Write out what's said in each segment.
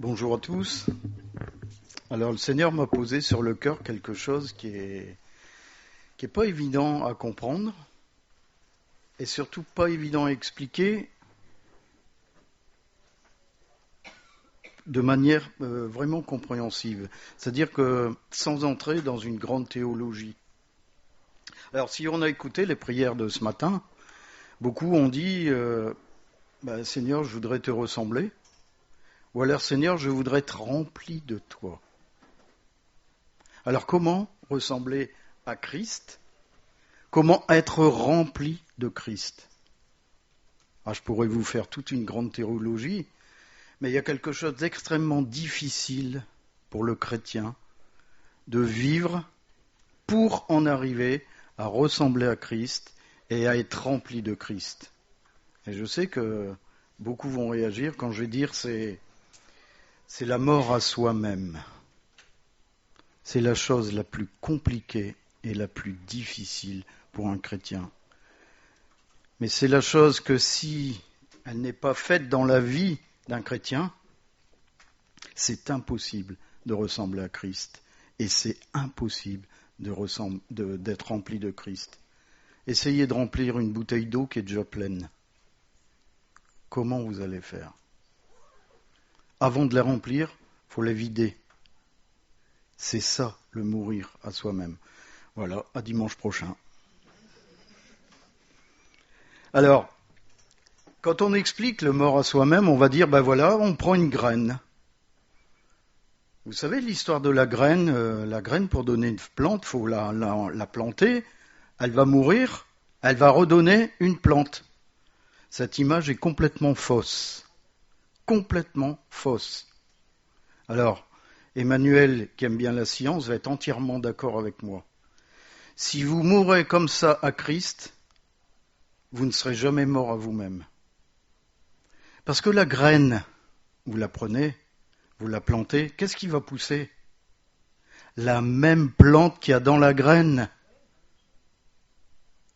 Bonjour à tous. Alors le Seigneur m'a posé sur le cœur quelque chose qui est pas évident à comprendre et surtout pas évident à expliquer de manière vraiment compréhensive. C'est-à-dire que sans entrer dans une grande théologie. Alors si on a écouté les prières de ce matin, beaucoup ont dit Seigneur, je voudrais te ressembler. Ou alors Seigneur, je voudrais être rempli de toi. Alors comment ressembler à Christ? Comment être rempli de Christ? Je pourrais vous faire toute une grande théologie, mais il y a quelque chose d'extrêmement difficile pour le chrétien de vivre pour en arriver à ressembler à Christ et à être rempli de Christ. Et je sais que beaucoup vont réagir quand je vais dire c'est la mort à soi-même. C'est la chose la plus compliquée et la plus difficile pour un chrétien. Mais c'est la chose que si elle n'est pas faite dans la vie d'un chrétien, c'est impossible de ressembler à Christ. Et c'est impossible d'être rempli de Christ. Essayez de remplir une bouteille d'eau qui est déjà pleine. Comment vous allez faire? Avant de la remplir, il faut la vider. C'est ça, le mourir à soi-même. Voilà, à dimanche prochain. Alors, quand on explique le mort à soi-même, on va dire, on prend une graine. Vous savez l'histoire de la graine pour donner une plante, il faut la planter, elle va mourir, elle va redonner une plante. Cette image est complètement fausse. Complètement fausse. Alors, Emmanuel, qui aime bien la science, va être entièrement d'accord avec moi. Si vous mourrez comme ça à Christ, vous ne serez jamais mort à vous-même. Parce que la graine, vous la prenez, vous la plantez, qu'est-ce qui va pousser? La même plante qu'il y a dans la graine.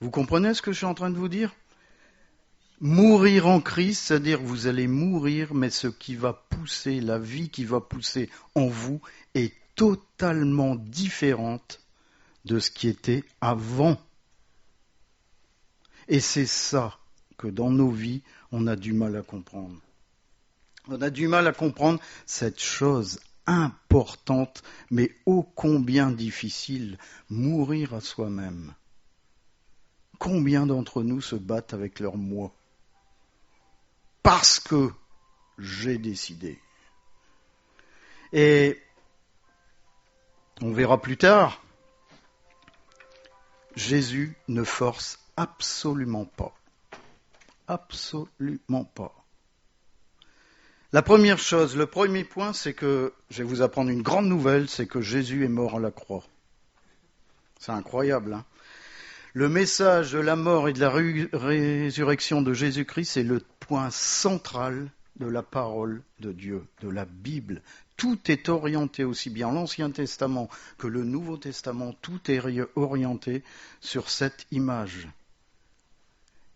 Vous comprenez ce que je suis en train de vous dire? Mourir en Christ, c'est-à-dire vous allez mourir, mais ce qui va pousser, la vie qui va pousser en vous est totalement différente de ce qui était avant. Et c'est ça que dans nos vies, on a du mal à comprendre. On a du mal à comprendre cette chose importante, mais ô combien difficile, mourir à soi-même. Combien d'entre nous se battent avec leur moi? Parce que j'ai décidé. Et on verra plus tard, Jésus ne force absolument pas. Absolument pas. La première chose, le premier point, c'est que, je vais vous apprendre une grande nouvelle, c'est que Jésus est mort à la croix. C'est incroyable, hein? Le message de la mort et de la résurrection de Jésus-Christ est le point central de la parole de Dieu, de la Bible. Tout est orienté, aussi bien l'Ancien Testament que le Nouveau Testament, tout est orienté sur cette image.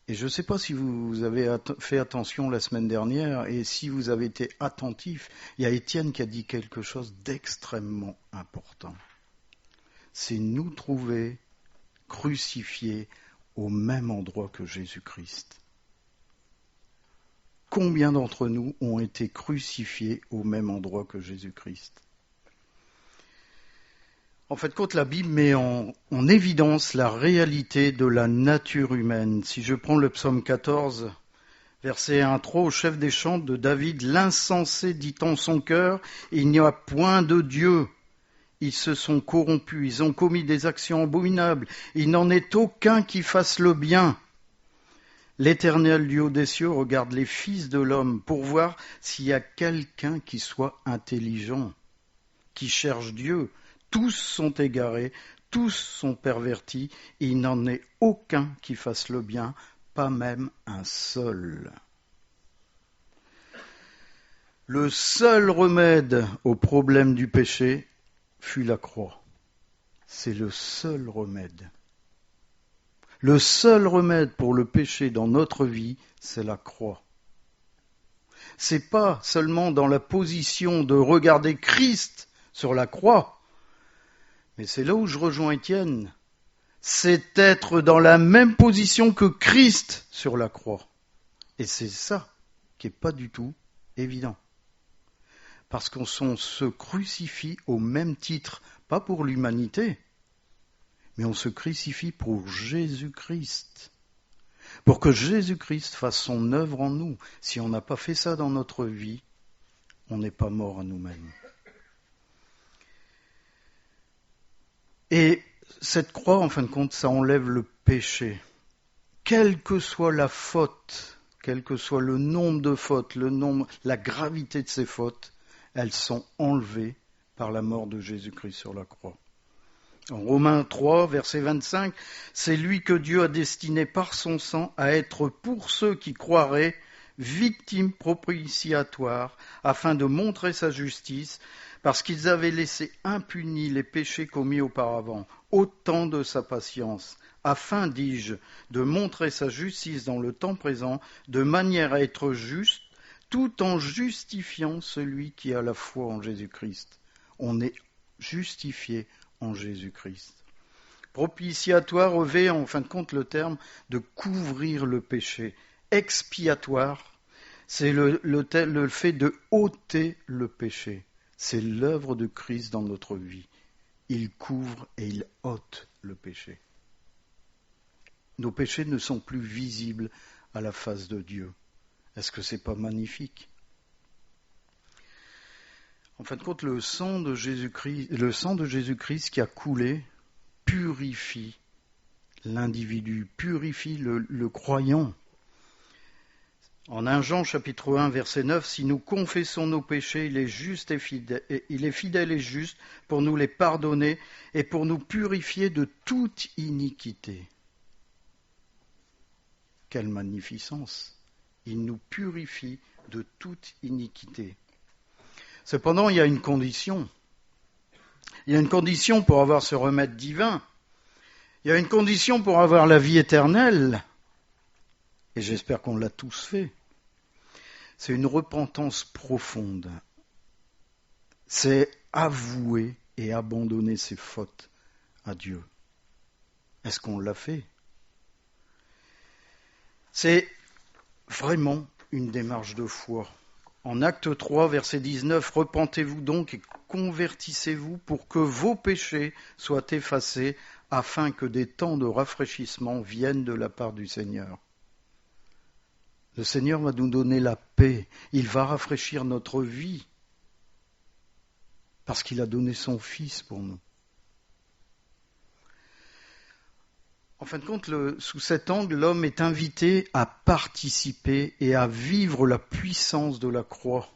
Et je ne sais pas si vous avez fait attention la semaine dernière et si vous avez été attentif, il y a Étienne qui a dit quelque chose d'extrêmement important. C'est nous trouver crucifiés au même endroit que Jésus-Christ. Combien d'entre nous ont été crucifiés au même endroit que Jésus-Christ? En fait, quand la Bible met en évidence la réalité de la nature humaine, si je prends le psaume 14, verset 1-3, au chef des chants de David, l'insensé dit en son cœur, il n'y a point de Dieu. Ils se sont corrompus, ils ont commis des actions abominables, il n'en est aucun qui fasse le bien. L'Éternel du haut des cieux regarde les fils de l'homme pour voir s'il y a quelqu'un qui soit intelligent, qui cherche Dieu. Tous sont égarés, tous sont pervertis, il n'en est aucun qui fasse le bien, pas même un seul. Le seul remède au problème du péché fut la croix. C'est le seul remède. Le seul remède pour le péché dans notre vie, c'est la croix. c'est pas seulement dans la position de regarder Christ sur la croix, mais c'est là où je rejoins Étienne. C'est être dans la même position que Christ sur la croix. Et c'est ça qui n'est pas du tout évident. Parce qu'on se crucifie au même titre, pas pour l'humanité, mais on se crucifie pour Jésus-Christ. Pour que Jésus-Christ fasse son œuvre en nous. Si on n'a pas fait ça dans notre vie, on n'est pas mort à nous-mêmes. Et cette croix, en fin de compte, ça enlève le péché. Quelle que soit la faute, quel que soit le nombre de fautes, la gravité de ces fautes, elles sont enlevées par la mort de Jésus-Christ sur la croix. En Romains 3, verset 25, c'est lui que Dieu a destiné par son sang à être pour ceux qui croiraient victime propitiatoire, afin de montrer sa justice, parce qu'ils avaient laissé impunis les péchés commis auparavant, au temps de sa patience, afin, dis-je, de montrer sa justice dans le temps présent, de manière à être juste, tout en justifiant celui qui a la foi en Jésus-Christ. On est justifié en Jésus-Christ. Propitiatoire revêt en fin de compte le terme de couvrir le péché. Expiatoire, c'est le fait de ôter le péché. C'est l'œuvre de Christ dans notre vie. Il couvre et il ôte le péché. Nos péchés ne sont plus visibles à la face de Dieu. Est-ce que c'est pas magnifique ? En fin de compte, le sang de Jésus-Christ qui a coulé purifie l'individu, purifie le croyant. En 1 Jean chapitre 1 verset 9, si nous confessons nos péchés, il est fidèle et juste pour nous les pardonner et pour nous purifier de toute iniquité. Quelle magnificence! Il nous purifie de toute iniquité. Cependant, il y a une condition. Il y a une condition pour avoir ce remède divin. Il y a une condition pour avoir la vie éternelle. Et j'espère qu'on l'a tous fait. C'est une repentance profonde. C'est avouer et abandonner ses fautes à Dieu. Est-ce qu'on l'a fait ? C'est vraiment une démarche de foi. En Acte 3, verset 19, « Repentez-vous donc et convertissez-vous pour que vos péchés soient effacés, afin que des temps de rafraîchissement viennent de la part du Seigneur. » Le Seigneur va nous donner la paix, il va rafraîchir notre vie, parce qu'il a donné son Fils pour nous. En fin de compte, sous cet angle, l'homme est invité à participer et à vivre la puissance de la croix,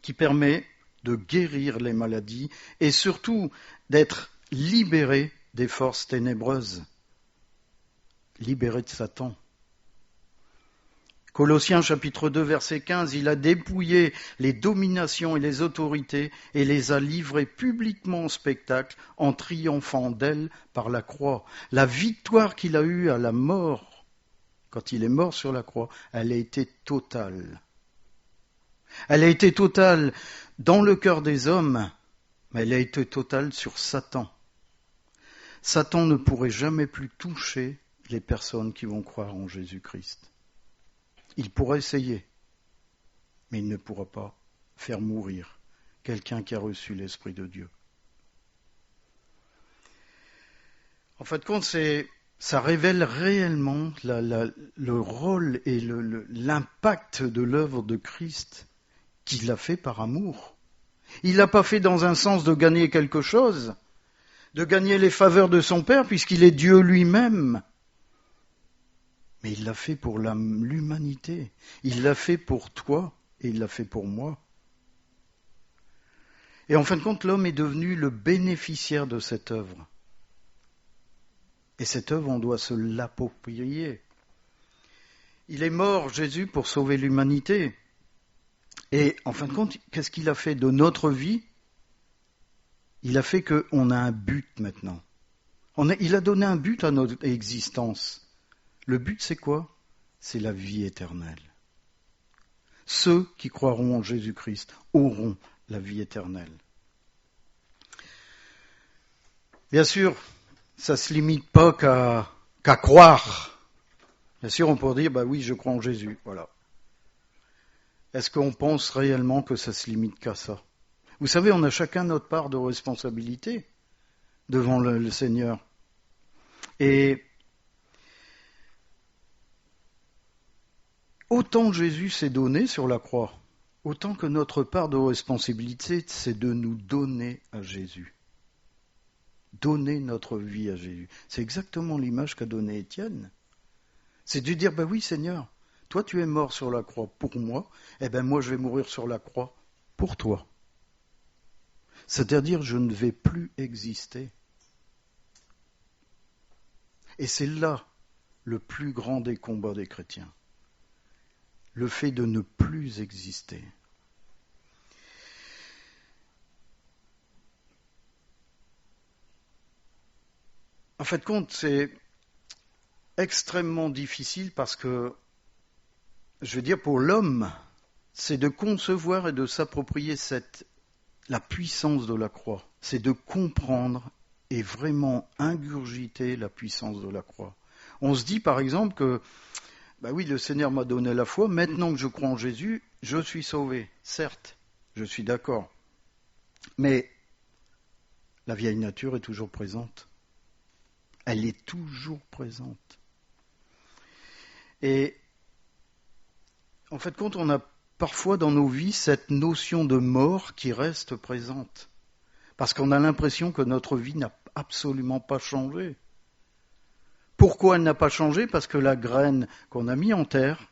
qui permet de guérir les maladies et surtout d'être libéré des forces ténébreuses, libéré de Satan. Colossiens chapitre 2 verset 15, il a dépouillé les dominations et les autorités et les a livrées publiquement en spectacle en triomphant d'elles par la croix. La victoire qu'il a eue à la mort, quand il est mort sur la croix, elle a été totale. Elle a été totale dans le cœur des hommes, mais elle a été totale sur Satan. Satan ne pourrait jamais plus toucher les personnes qui vont croire en Jésus-Christ. Il pourra essayer, mais il ne pourra pas faire mourir quelqu'un qui a reçu l'Esprit de Dieu. En fin de compte, ça révèle réellement le rôle et l'impact de l'œuvre de Christ qu'il a fait par amour. Il ne l'a pas fait dans un sens de gagner quelque chose, de gagner les faveurs de son Père, puisqu'il est Dieu lui-même. Mais il l'a fait pour l'humanité. Il l'a fait pour toi et il l'a fait pour moi. Et en fin de compte, l'homme est devenu le bénéficiaire de cette œuvre. Et cette œuvre, on doit se l'approprier. Il est mort, Jésus, pour sauver l'humanité. Et en fin de compte, qu'est-ce qu'il a fait de notre vie ? Il a fait qu'on a un but maintenant. Il a donné un but à notre existence. Le but, c'est quoi ? C'est la vie éternelle. Ceux qui croiront en Jésus-Christ auront la vie éternelle. Bien sûr, ça ne se limite pas qu'à croire. Bien sûr, on pourrait dire, oui, je crois en Jésus, voilà. Est-ce qu'on pense réellement que ça se limite qu'à ça? Vous savez, on a chacun notre part de responsabilité devant le Seigneur. Et autant Jésus s'est donné sur la croix, autant que notre part de responsabilité, c'est de nous donner à Jésus. Donner notre vie à Jésus. C'est exactement l'image qu'a donnée Étienne. C'est de dire, oui Seigneur, toi tu es mort sur la croix pour moi, moi je vais mourir sur la croix pour toi. C'est-à-dire, je ne vais plus exister. Et c'est là le plus grand des combats des chrétiens. Le fait de ne plus exister. En fait, compte, c'est extrêmement difficile parce que, je veux dire, pour l'homme, c'est de concevoir et de s'approprier la puissance de la croix. C'est de comprendre et vraiment ingurgiter la puissance de la croix. On se dit, par exemple, que, oui, le Seigneur m'a donné la foi, maintenant que je crois en Jésus, je suis sauvé. Certes, je suis d'accord. Mais la vieille nature est toujours présente. Elle est toujours présente. Et en fait, quand on a parfois dans nos vies cette notion de mort qui reste présente, parce qu'on a l'impression que notre vie n'a absolument pas changé. Pourquoi elle n'a pas changé? Parce que la graine qu'on a mise en terre,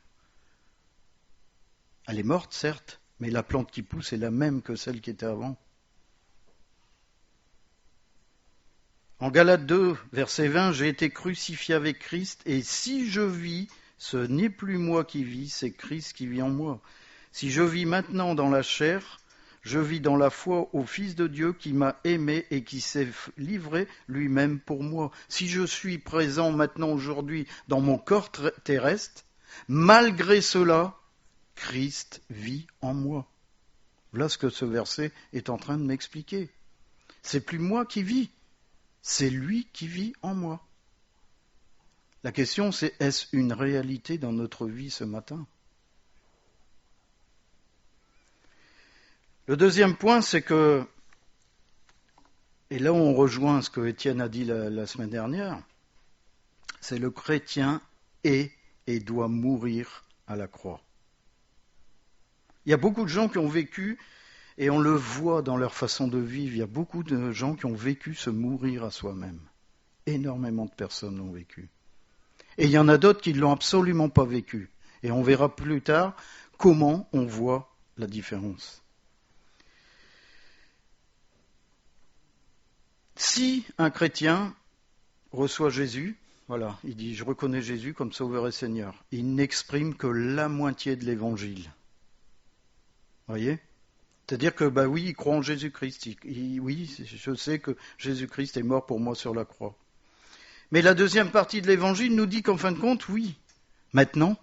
elle est morte, certes, mais la plante qui pousse est la même que celle qui était avant. En Galates 2, verset 20, « J'ai été crucifié avec Christ, et si je vis, ce n'est plus moi qui vis, c'est Christ qui vit en moi. Si je vis maintenant dans la chair, je vis dans la foi au Fils de Dieu qui m'a aimé et qui s'est livré lui-même pour moi. Si je suis présent maintenant aujourd'hui dans mon corps terrestre, malgré cela, Christ vit en moi. » Voilà ce que ce verset est en train de m'expliquer. C'est plus moi qui vis, c'est lui qui vit en moi. La question c'est, est-ce une réalité dans notre vie ce matin? Le deuxième point, c'est que, et là on rejoint ce que Étienne a dit la semaine dernière, c'est le chrétien est et doit mourir à la croix. Il y a beaucoup de gens qui ont vécu, et on le voit dans leur façon de vivre, il y a beaucoup de gens qui ont vécu se mourir à soi-même. Énormément de personnes l'ont vécu. Et il y en a d'autres qui ne l'ont absolument pas vécu. Et on verra plus tard comment on voit la différence. Si un chrétien reçoit Jésus, voilà, il dit « Je reconnais Jésus comme Sauveur et Seigneur », il n'exprime que la moitié de l'Évangile. Vous voyez ? C'est-à-dire que, oui, il croit en Jésus-Christ. Oui, je sais que Jésus-Christ est mort pour moi sur la croix. Mais la deuxième partie de l'Évangile nous dit qu'en fin de compte, oui, maintenant,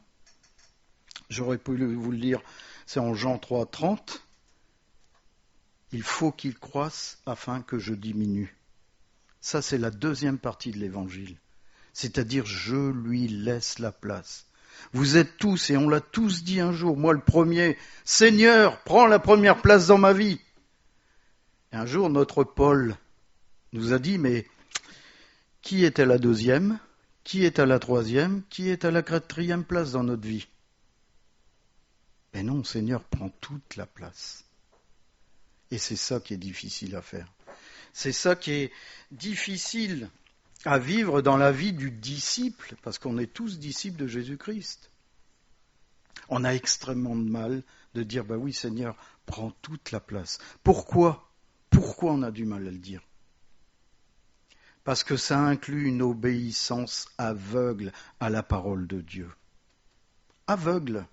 j'aurais pu vous le lire, c'est en Jean 3, 30, il faut qu'il croisse afin que je diminue. Ça, c'est la deuxième partie de l'Évangile. C'est-à-dire, je lui laisse la place. Vous êtes tous, et on l'a tous dit un jour, moi le premier, Seigneur, prends la première place dans ma vie. Et un jour, notre Paul nous a dit, mais qui est à la deuxième? Qui est à la troisième? Qui est à la quatrième place dans notre vie? Mais non, Seigneur, prends toute la place. Et c'est ça qui est difficile à faire. C'est ça qui est difficile à vivre dans la vie du disciple, parce qu'on est tous disciples de Jésus-Christ. On a extrêmement de mal de dire, oui Seigneur, prends toute la place. Pourquoi on a du mal à le dire? Parce que ça inclut une obéissance aveugle à la parole de Dieu. Aveugle.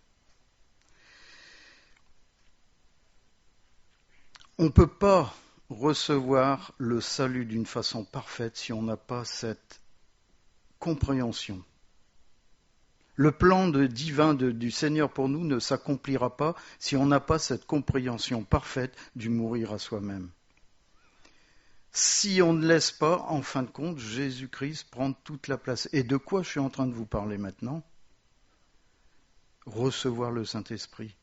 On ne peut pas recevoir le salut d'une façon parfaite si on n'a pas cette compréhension Le plan divin du Seigneur pour nous ne s'accomplira pas si on n'a pas cette compréhension parfaite du mourir à soi-même. Si on ne laisse pas, en fin de compte, Jésus-Christ prendre toute la place. Et de quoi je suis en train de vous parler maintenant ? Recevoir le Saint-Esprit.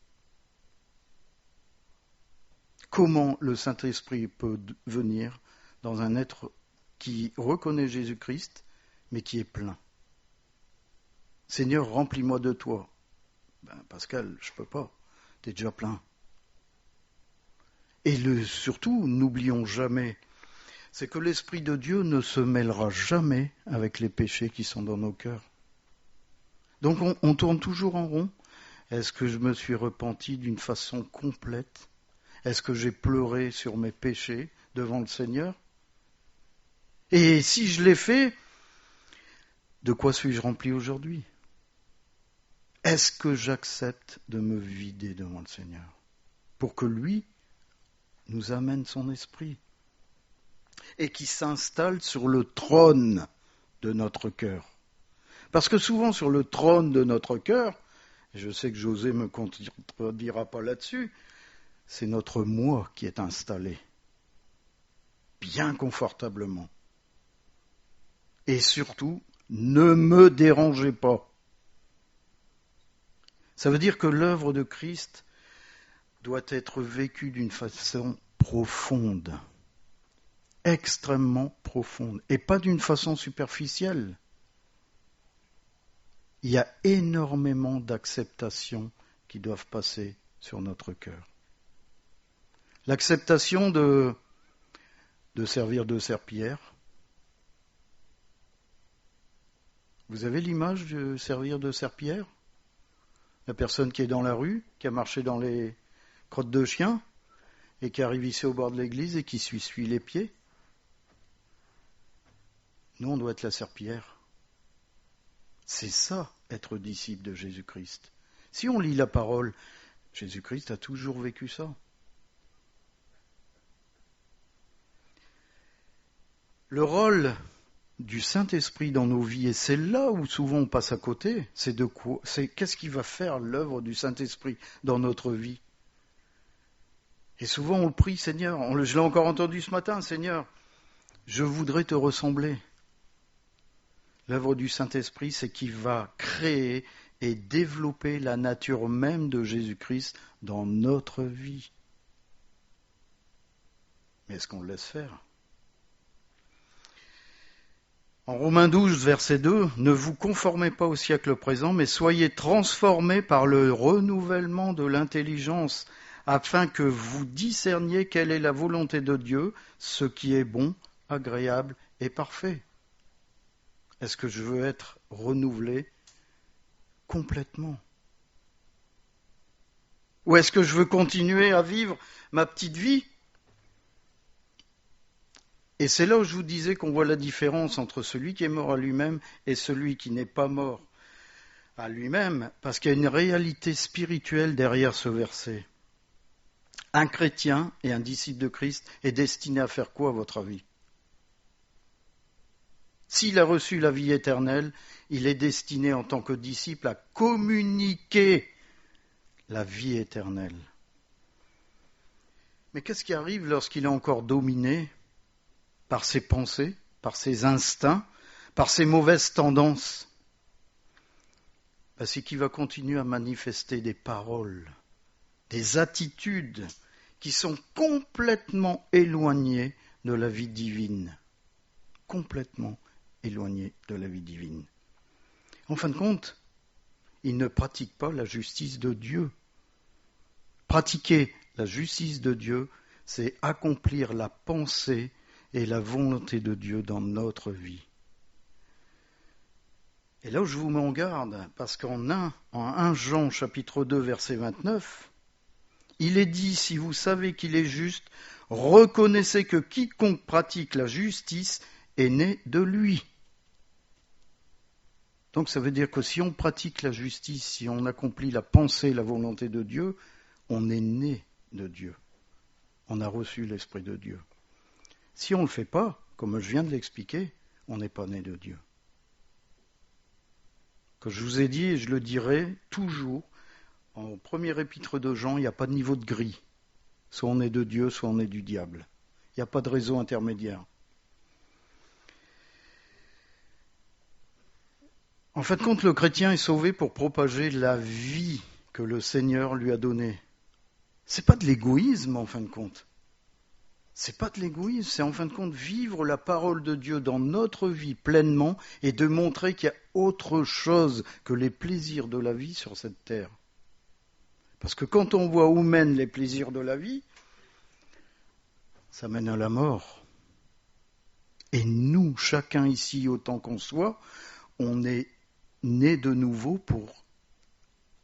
Comment le Saint-Esprit peut venir dans un être qui reconnaît Jésus-Christ, mais qui est plein. Seigneur, remplis-moi de toi. Pascal, je ne peux pas. Tu es déjà plein. Et surtout, n'oublions jamais, c'est que l'Esprit de Dieu ne se mêlera jamais avec les péchés qui sont dans nos cœurs. Donc on tourne toujours en rond. Est-ce que je me suis repenti d'une façon complète ? Est-ce que j'ai pleuré sur mes péchés devant le Seigneur ? Et si je l'ai fait, de quoi suis-je rempli aujourd'hui ? Est-ce que j'accepte de me vider devant le Seigneur pour que lui nous amène son esprit et qui s'installe sur le trône de notre cœur ? Parce que souvent sur le trône de notre cœur, et je sais que José ne me contredira pas là-dessus, c'est notre moi qui est installé, bien confortablement. Et surtout, ne me dérangez pas. Ça veut dire que l'œuvre de Christ doit être vécue d'une façon profonde, extrêmement profonde, et pas d'une façon superficielle. Il y a énormément d'acceptations qui doivent passer sur notre cœur. L'acceptation de servir de serpillière. Vous avez l'image de servir de serpillière ? La personne qui est dans la rue, qui a marché dans les crottes de chien, et qui arrive ici au bord de l'église et qui suit les pieds. Nous, on doit être la serpillière. C'est ça, être disciple de Jésus-Christ. Si on lit la parole, Jésus-Christ a toujours vécu ça. Le rôle du Saint-Esprit dans nos vies, et c'est là où souvent on passe à côté, c'est qu'est-ce qui va faire l'œuvre du Saint-Esprit dans notre vie. Et souvent on le prie, Seigneur, je l'ai encore entendu ce matin, Seigneur, je voudrais te ressembler. L'œuvre du Saint-Esprit, c'est qu'il va créer et développer la nature même de Jésus-Christ dans notre vie. Mais est-ce qu'on le laisse faire ? En Romains 12, verset 2, « Ne vous conformez pas au siècle présent, mais soyez transformés par le renouvellement de l'intelligence, afin que vous discerniez quelle est la volonté de Dieu, ce qui est bon, agréable et parfait. » Est-ce que je veux être renouvelé complètement ? Ou est-ce que je veux continuer à vivre ma petite vie ? Et c'est là où je vous disais qu'on voit la différence entre celui qui est mort à lui-même et celui qui n'est pas mort à lui-même, parce qu'il y a une réalité spirituelle derrière ce verset. Un chrétien et un disciple de Christ est destiné à faire quoi, à votre avis ? S'il a reçu la vie éternelle, il est destiné en tant que disciple à communiquer la vie éternelle. Mais qu'est-ce qui arrive lorsqu'il est encore dominé par ses pensées, par ses instincts, par ses mauvaises tendances ? C'est qu'il va continuer à manifester des paroles, des attitudes qui sont complètement éloignées de la vie divine. Complètement éloignées de la vie divine. En fin de compte, il ne pratique pas la justice de Dieu. Pratiquer la justice de Dieu, c'est accomplir la pensée et la volonté de Dieu dans notre vie. Et là où je vous mets en garde, parce qu'en 1 Jean chapitre 2 verset 29, il est dit, si vous savez qu'il est juste, reconnaissez que quiconque pratique la justice est né de lui. Donc ça veut dire que si on pratique la justice, si on accomplit la pensée, la volonté de Dieu, on est né de Dieu. On a reçu l'Esprit de Dieu. Si on ne le fait pas, comme je viens de l'expliquer, on n'est pas né de Dieu. Que je vous ai dit, et je le dirai toujours, en premier épître de Jean, il n'y a pas de niveau de gris. Soit on est de Dieu, soit on est du diable. Il n'y a pas de réseau intermédiaire. En fin de compte, le chrétien est sauvé pour propager la vie que le Seigneur lui a donnée. C'est pas de l'égoïsme, en fin de compte. C'est pas de l'égoïsme, c'est en fin de compte vivre la parole de Dieu dans notre vie pleinement et de montrer qu'il y a autre chose que les plaisirs de la vie sur cette terre. Parce que quand on voit où mènent les plaisirs de la vie, ça mène à la mort. Et nous, chacun ici, autant qu'on soit, on est né de nouveau pour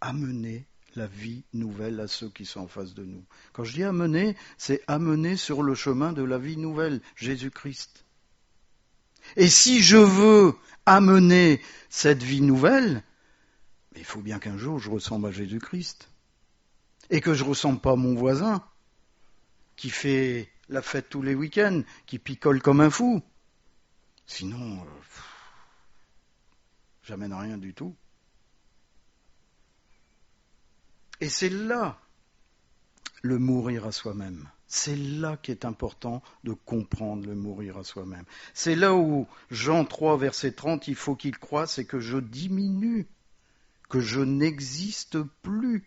amener la vie nouvelle à ceux qui sont en face de nous. Quand je dis amener, c'est amener sur le chemin de la vie nouvelle, Jésus-Christ. Et si je veux amener cette vie nouvelle, il faut bien qu'un jour je ressemble à Jésus-Christ. Et que je ne ressemble pas à mon voisin, qui fait la fête tous les week-ends, qui picole comme un fou. Sinon, j'amène rien du tout. Et c'est là le mourir à soi-même. C'est là qu'est important de comprendre le mourir à soi-même. C'est là où Jean 3, verset 30, il faut qu'il croisse et que je diminue, que je n'existe plus.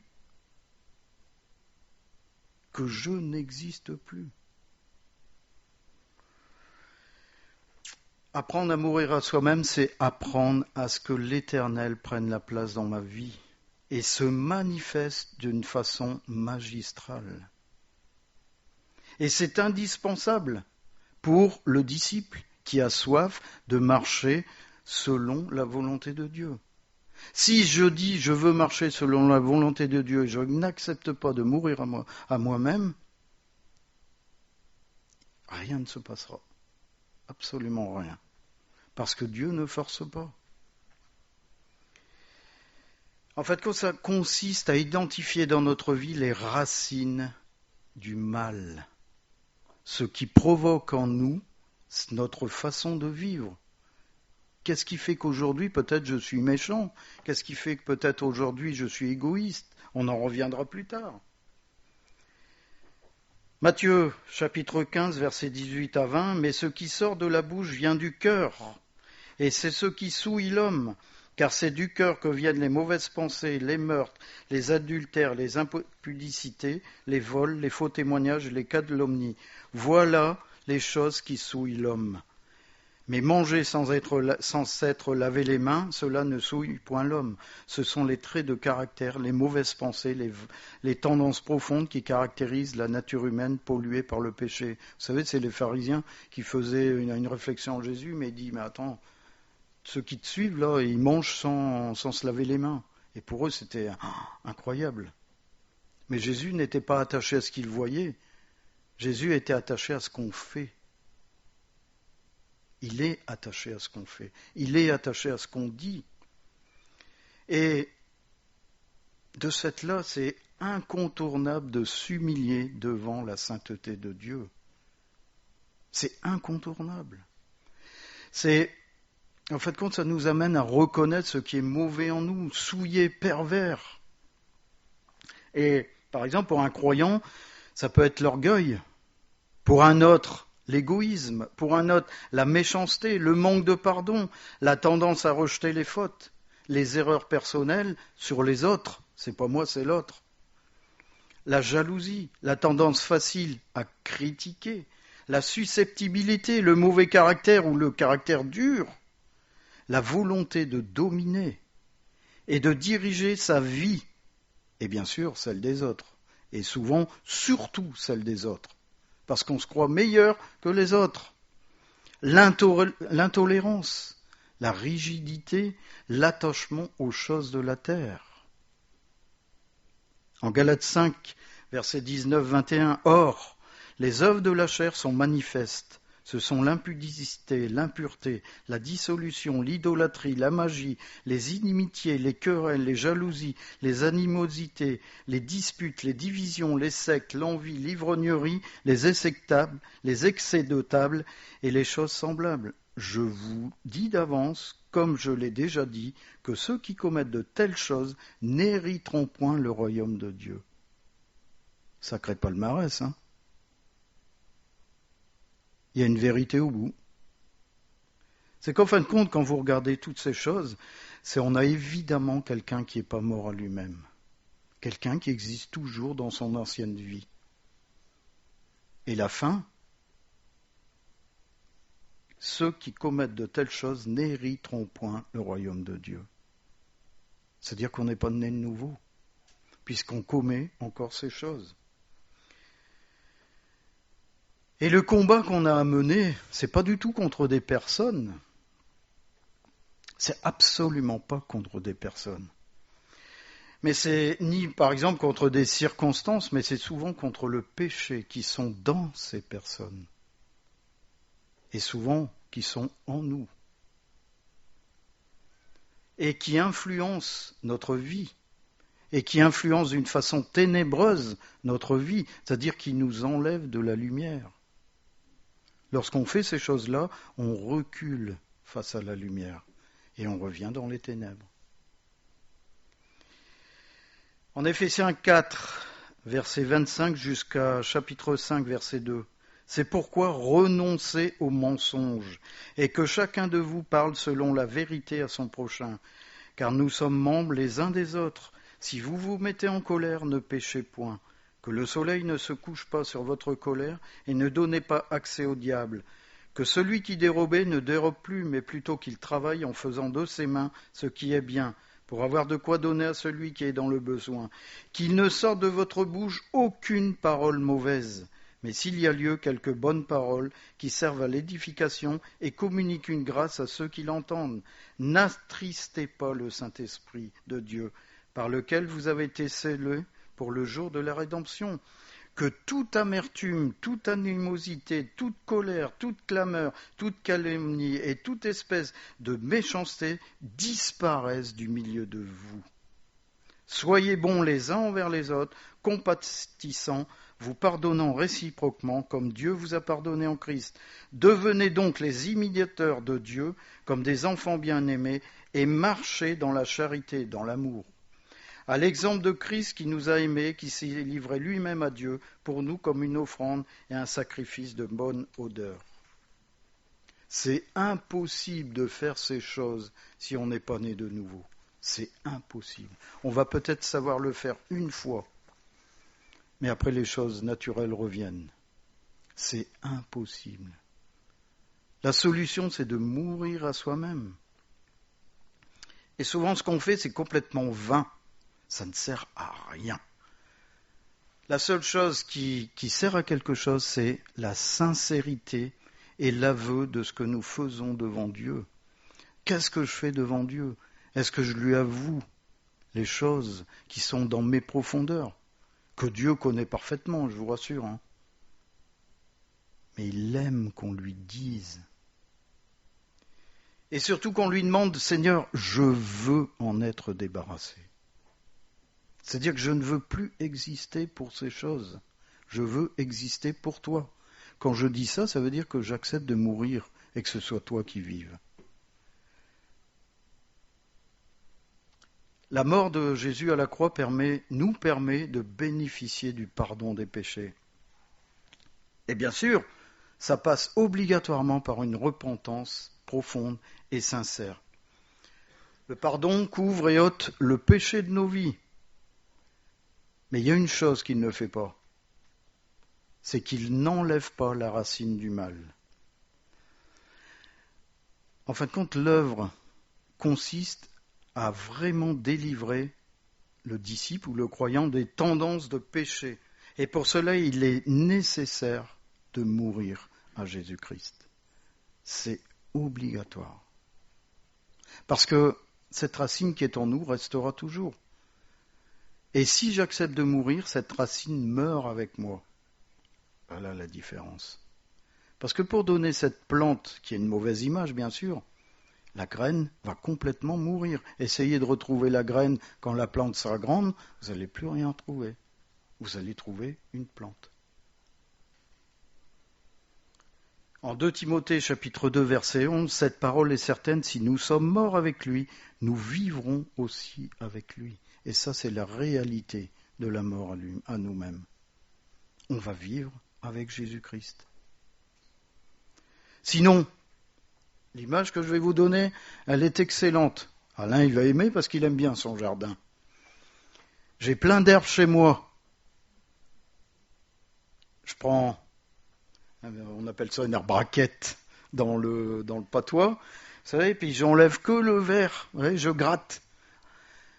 Que je n'existe plus. Apprendre à mourir à soi-même, c'est apprendre à ce que l'Éternel prenne la place dans ma vie et se manifeste d'une façon magistrale. Et c'est indispensable pour le disciple qui a soif de marcher selon la volonté de Dieu. Si je dis je veux marcher selon la volonté de Dieu et je n'accepte pas de mourir à moi-même, rien ne se passera. Absolument rien. Parce que Dieu ne force pas. En fait, ça consiste à identifier dans notre vie les racines du mal. Ce qui provoque en nous notre façon de vivre. Qu'est-ce qui fait qu'aujourd'hui, peut-être, je suis méchant? Qu'est-ce qui fait que peut-être aujourd'hui, je suis égoïste? On en reviendra plus tard. Matthieu, chapitre 15, versets 18 à 20. « Mais ce qui sort de la bouche vient du cœur, et c'est ce qui souille l'homme. Car c'est du cœur que viennent les mauvaises pensées, les meurtres, les adultères, les impudicités, les vols, les faux témoignages, les calomnies. Voilà les choses qui souillent l'homme. Mais manger sans s'être lavé les mains, cela ne souille point l'homme. Ce sont les traits de caractère, les mauvaises pensées, les tendances profondes qui caractérisent la nature humaine polluée par le péché. Vous savez, c'est les pharisiens qui faisaient une réflexion à Jésus, mais il dit, mais attends, ceux qui te suivent, là, ils mangent sans se laver les mains. Et pour eux, c'était incroyable. Mais Jésus n'était pas attaché à ce qu'il voyait. Jésus était attaché à ce qu'on fait. Il est attaché à ce qu'on fait. Il est attaché à ce qu'on dit. Et de cette là, c'est incontournable de s'humilier devant la sainteté de Dieu. C'est incontournable. En fait, compte, ça nous amène à reconnaître ce qui est mauvais en nous, souillé, pervers. Et par exemple, pour un croyant, ça peut être l'orgueil. Pour un autre, l'égoïsme. Pour un autre, la méchanceté, le manque de pardon, la tendance à rejeter les fautes, les erreurs personnelles sur les autres. C'est pas moi, c'est l'autre. La jalousie, la tendance facile à critiquer, la susceptibilité, le mauvais caractère ou le caractère dur. La volonté de dominer et de diriger sa vie, et bien sûr celle des autres, et souvent surtout celle des autres, parce qu'on se croit meilleur que les autres. L'intolérance, la rigidité, l'attachement aux choses de la terre. En Galates 5, versets 19-21, « Or, les œuvres de la chair sont manifestes. Ce sont l'impudicité, l'impureté, la dissolution, l'idolâtrie, la magie, les inimitiés, les querelles, les jalousies, les animosités, les disputes, les divisions, les sectes, l'envie, l'ivrognerie, les excès de table et les choses semblables. je vous dis d'avance, comme je l'ai déjà dit, que ceux qui commettent de telles choses n'hériteront point le royaume de Dieu. Sacré palmarès, hein. Il y a une vérité au bout. C'est qu'en fin de compte, quand vous regardez toutes ces choses, on a évidemment quelqu'un qui n'est pas mort à lui-même. Quelqu'un qui existe toujours dans son ancienne vie. Et la fin, ceux qui commettent de telles choses n'hériteront point le royaume de Dieu. C'est-à-dire qu'on n'est pas né de nouveau, puisqu'on commet encore ces choses. Et le combat qu'on a à mener, c'est pas du tout contre des personnes. C'est absolument pas contre des personnes. Mais c'est ni, par exemple, contre des circonstances, mais c'est souvent contre le péché qui sont dans ces personnes. Et souvent qui sont en nous. Et qui influencent notre vie. Et qui influencent d'une façon ténébreuse notre vie, c'est-à-dire qui nous enlèvent de la lumière. Lorsqu'on fait ces choses-là, on recule face à la lumière et on revient dans les ténèbres. En Éphésiens 4, verset 25 jusqu'à chapitre 5, verset 2, c'est pourquoi renoncez aux mensonges et que chacun de vous parle selon la vérité à son prochain, car nous sommes membres les uns des autres. Si vous vous mettez en colère, ne péchez point. Que le soleil ne se couche pas sur votre colère et ne donnez pas accès au diable. Que celui qui dérobait ne dérobe plus, mais plutôt qu'il travaille en faisant de ses mains ce qui est bien, pour avoir de quoi donner à celui qui est dans le besoin. Qu'il ne sorte de votre bouche aucune parole mauvaise, mais s'il y a lieu, quelques bonnes paroles qui servent à l'édification et communiquent une grâce à ceux qui l'entendent. N'attristez pas le Saint-Esprit de Dieu, par lequel vous avez été scellés pour le jour de la rédemption. Que toute amertume, toute animosité, toute colère, toute clameur, toute calomnie et toute espèce de méchanceté disparaissent du milieu de vous. Soyez bons les uns envers les autres, compatissants, vous pardonnant réciproquement comme Dieu vous a pardonné en Christ. Devenez donc les imitateurs de Dieu comme des enfants bien-aimés et marchez dans la charité, dans l'amour. À l'exemple de Christ qui nous a aimés, qui s'est livré lui-même à Dieu pour nous comme une offrande et un sacrifice de bonne odeur. C'est impossible de faire ces choses si on n'est pas né de nouveau. C'est impossible. On va peut-être savoir le faire une fois, mais après les choses naturelles reviennent. C'est impossible. La solution, c'est de mourir à soi-même. Et souvent, ce qu'on fait, c'est complètement vain. Ça ne sert à rien. La seule chose qui sert à quelque chose, c'est la sincérité et l'aveu de ce que nous faisons devant Dieu. Qu'est-ce que je fais devant Dieu ? Est-ce que je lui avoue les choses qui sont dans mes profondeurs, que Dieu connaît parfaitement, je vous rassure, hein. Mais il aime qu'on lui dise. Et surtout qu'on lui demande, Seigneur, je veux en être débarrassé. C'est-à-dire que je ne veux plus exister pour ces choses. Je veux exister pour toi. Quand je dis ça, ça veut dire que j'accepte de mourir et que ce soit toi qui vives. La mort de Jésus à la croix nous permet de bénéficier du pardon des péchés. Et bien sûr, ça passe obligatoirement par une repentance profonde et sincère. Le pardon couvre et ôte le péché de nos vies. Mais il y a une chose qu'il ne fait pas, c'est qu'il n'enlève pas la racine du mal. En fin de compte, l'œuvre consiste à vraiment délivrer le disciple ou le croyant des tendances de péché. Et pour cela, il est nécessaire de mourir à Jésus-Christ. C'est obligatoire. Parce que cette racine qui est en nous restera toujours. Et si j'accepte de mourir, cette racine meurt avec moi. Voilà la différence. Parce que pour donner cette plante, qui est une mauvaise image bien sûr, la graine va complètement mourir. Essayez de retrouver la graine quand la plante sera grande, vous n'allez plus rien trouver. Vous allez trouver une plante. En 2 Timothée chapitre 2 verset 11, cette parole est certaine, si nous sommes morts avec lui, nous vivrons aussi avec lui. Et ça, c'est la réalité de la mort à nous-mêmes. On va vivre avec Jésus-Christ. Sinon, l'image que je vais vous donner, elle est excellente. Alain, il va aimer parce qu'il aime bien son jardin. J'ai plein d'herbes chez moi. Je prends, on appelle ça une herbe raquette dans le patois, vous savez, puis j'enlève que le vert, vous voyez, je gratte.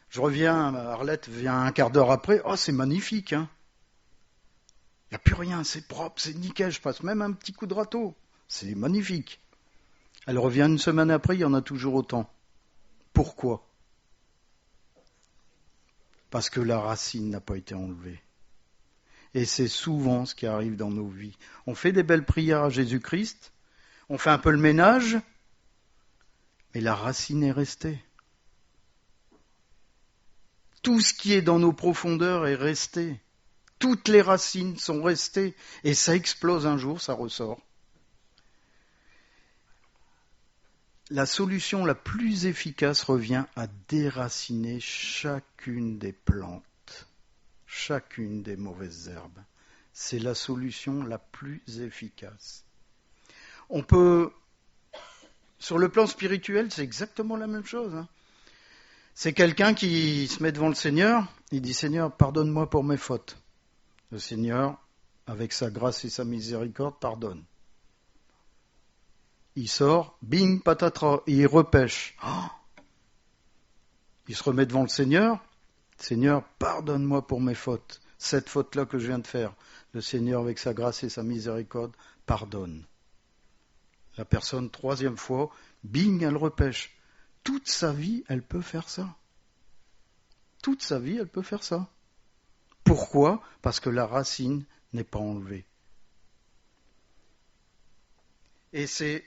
Je reviens, Arlette vient un quart d'heure après, oh c'est magnifique, hein. Il n'y a plus rien, c'est propre, c'est nickel, je passe même un petit coup de râteau, c'est magnifique. Elle revient une semaine après, il y en a toujours autant. Pourquoi ? Parce que la racine n'a pas été enlevée. Et c'est souvent ce qui arrive dans nos vies. On fait des belles prières à Jésus-Christ, on fait un peu le ménage, mais la racine est restée. Tout ce qui est dans nos profondeurs est resté. Toutes les racines sont restées. Et ça explose un jour, ça ressort. La solution la plus efficace revient à déraciner chacune des plantes, chacune des mauvaises herbes. C'est la solution la plus efficace. On peut, sur le plan spirituel, c'est exactement la même chose. C'est quelqu'un qui se met devant le Seigneur, il dit « Seigneur, pardonne-moi pour mes fautes ». Le Seigneur, avec sa grâce et sa miséricorde, pardonne. Il sort, bing, patatras, et il repêche. Oh, il se remet devant le Seigneur. Seigneur, pardonne-moi pour mes fautes. Cette faute-là que je viens de faire. Le Seigneur, avec sa grâce et sa miséricorde, pardonne. La personne, 3e fois, bing, elle repêche. Toute sa vie, elle peut faire ça. Toute sa vie, elle peut faire ça. Pourquoi ? Parce que la racine n'est pas enlevée. Et c'est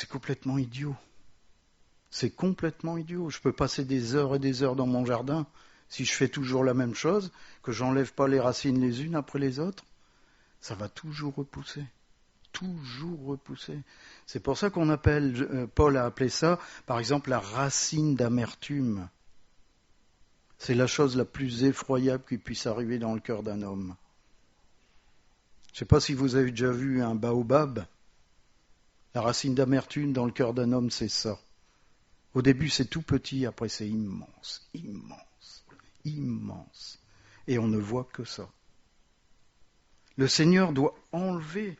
complètement idiot. C'est complètement idiot. Je peux passer des heures et des heures dans mon jardin si je fais toujours la même chose, que j'enlève pas les racines les unes après les autres, ça va toujours repousser. Toujours repousser. C'est pour ça qu'on appelle, Paul a appelé ça, par exemple, la racine d'amertume. C'est la chose la plus effroyable qui puisse arriver dans le cœur d'un homme. Je ne sais pas si vous avez déjà vu un baobab. La racine d'amertume dans le cœur d'un homme, c'est ça. Au début, c'est tout petit, après c'est immense, immense, immense. Et on ne voit que ça. Le Seigneur doit enlever.